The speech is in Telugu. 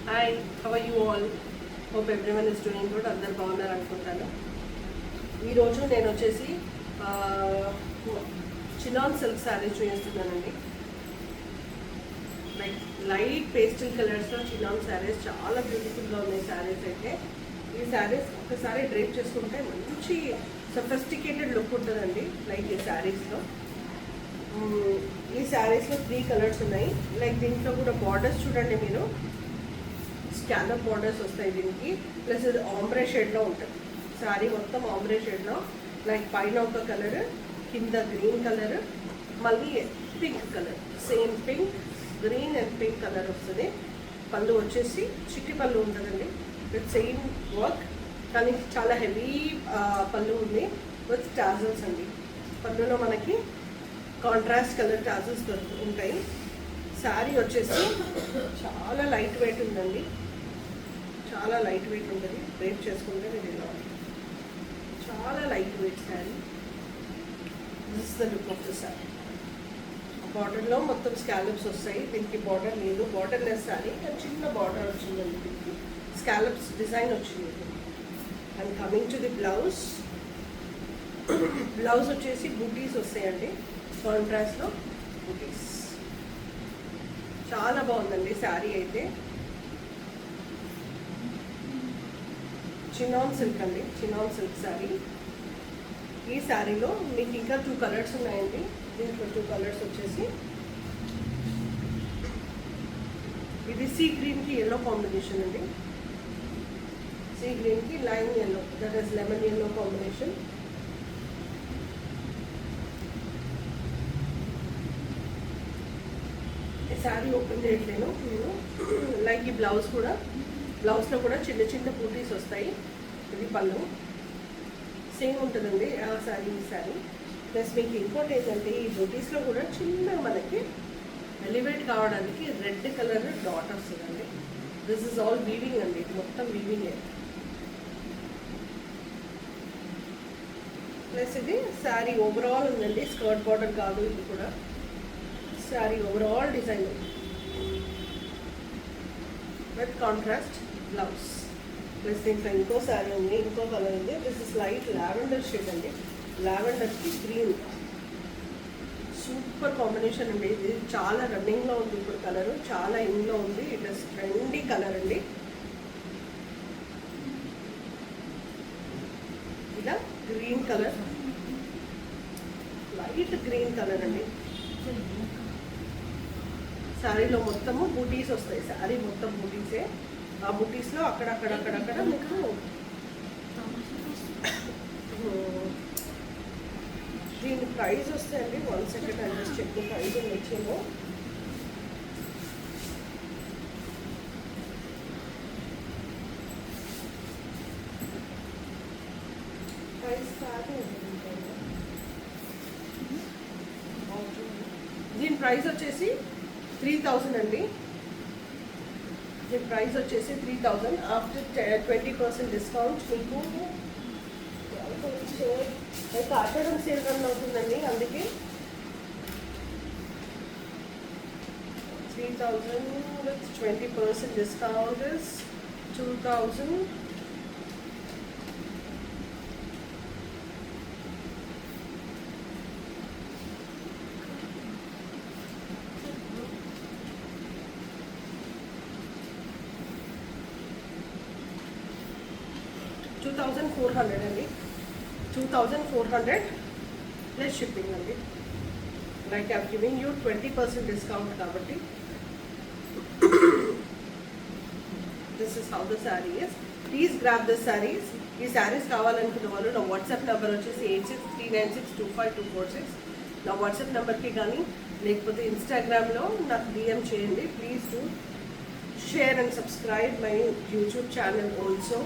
Hi, how are you all? Hope everyone is doing good. అందరు బాగున్నారు అనుకుంటాను. ఈరోజు నేను వచ్చేసి చినాన్ సిల్క్ శారీస్ చూపిస్తున్నానండి. లైక్ లైట్ పేస్టల్ కలర్స్లో చినాన్ శారీస్ చాలా బ్యూటిఫుల్గా ఉన్నాయి. శారీస్ అయితే ఈ శారీస్ ఒకసారి డ్రేప్ చేసుకుంటే మంచి సఫిస్టికేటెడ్ లుక్ ఉంటుందండి. లైక్ ఈ శారీస్లో ఈ శారీస్లో 3 కలర్స్ ఉన్నాయి. లైక్ దీంట్లో కూడా బార్డర్స్ చూడండి మీరు, స్కాలప్ బార్డర్స్ వస్తాయి దీనికి. ప్లస్ ఇది ఆంబ్రే షేడ్లో ఉంటుంది. శారీ మొత్తం ఆంబ్రే షేడ్లో, లైక్ పైన ఒక కలర్, కింద గ్రీన్ కలర్, మళ్ళీ pink colour, same pink, green and pink colour వస్తుంది. పళ్ళు వచ్చేసి చిట్టి పళ్ళు ఉంటుందండి విత్ సేమ్ వర్క్, కానీ చాలా హెవీ పళ్ళు ఉంది విత్ టాజల్స్ అండి. పళ్ళులో మనకి కాంట్రాస్ట్ కలర్ టాజల్స్ ఉంటాయి. శారీ వచ్చేసి చాలా లైట్ వెయిట్ ఉందండి, చాలా లైట్ వెయిట్ ఉంటుంది. డ్రేప్ చేసుకుంటే మీరు ఇలా చాలా light weight sari. This is the look of the sari. బార్డర్లో మొత్తం స్కాలప్స్ వస్తాయి. దీనికి బార్డర్ లేదు, బార్డర్ లెస్ శారీ, చిన్న బార్డర్ వచ్చిందండి. దీనికి స్కాలప్స్ డిజైన్ వచ్చింది. And coming to the blouse, blouse వచ్చేసి బూటీస్ వస్తాయండి. కాంట్రాస్ట్లో బూటీస్. చాలా బాగుందండి శారీ అయితే. చినాన్ సిల్క్ అండి, చినాన్ సిల్క్ శారీ. ఈ శారీలో మీకు ఇంకా 2 కలర్స్ ఉన్నాయండి. దీంట్లో 2 కలర్స్ వచ్చేసి ఇది సీ గ్రీన్కి ఎల్లో కాంబినేషన్ అండి. సీ గ్రీన్కి line yellow, that is lemon yellow combination. Sari open చేయట్లేను నేను. లైక్ ఈ బ్లౌజ్ కూడా, బ్లౌజ్లో కూడా చిన్న చిన్న బూటీస్ వస్తాయి. ఇది పళ్ళు సేమ్ ఉంటుందండి ఆ శారీ ఈ శారీ. ప్లస్ మీకు ఇంకోటి ఏంటంటే ఈ బూటీస్లో కూడా చిన్న మనకి ఎలివేట్ కావడానికి రెడ్ కలర్ డాట్ వస్తుందండి. దిస్ ఇస్ ఆల్ వీవింగ్ అండి, ఇది మొత్తం వీవింగే. ప్లస్ ఇది శారీ ఓవరాల్ ఉందండి, స్కర్ట్ బార్డర్ కాదు ఇది కూడా. Sari overall design with contrast blouse. Plus దీంట్లో ఇంకో శారీ ఉంది, ఇంకో కలర్ ఉంది. This is light lavender shade అండి, లావెండర్కి గ్రీన్. సూపర్ కాంబినేషన్ అండి. ఇది చాలా రన్నింగ్లో ఉంది ఇప్పుడు కలరు, చాలా ఇన్లో ఉంది. ఇట్ ఇస్ ట్రెండీ కలర్ అండి. ఇలా green colour, light green colour అండి. శారీలో మొత్తము బూటీస్ వస్తాయి. శారీ మొత్తం బూటీసే. ఆ బూటీస్లో అక్కడక్కడ మీకు దీని ప్రైస్ వస్తాయండి. 1 సెకండ్ అని జస్ట్ చెక్ ప్రైస్ వచ్చేమో. ప్రైస్ కాదు, దీని ప్రైస్ వచ్చేసి 3000 అండి. దీని ప్రైస్ వచ్చేసి 3000. ఆఫ్టర్ 20% డిస్కౌంట్ మీకు అయితే ఆషాఢం సేల్ రన్ అవుతుందండి. అందుకే 3000 విత్ 20% డిస్కౌంట్ ఇస్ 2000. $2,400 అండి. 2,400 ప్లస్ షిప్పింగ్ అండి. Like I'm giving you 20% discount కాబట్టి. This is how the sari is. Please grab the saris. ఈ శారీస్ కావాలనుకున్న వాళ్ళు నా వాట్సాప్ నెంబర్ వచ్చేసి 8639625246. నా వాట్సాప్ నెంబర్కి కానీ లేకపోతే ఇన్స్టాగ్రామ్లో నాకు DM చేయండి. Please do share and subscribe my YouTube channel also.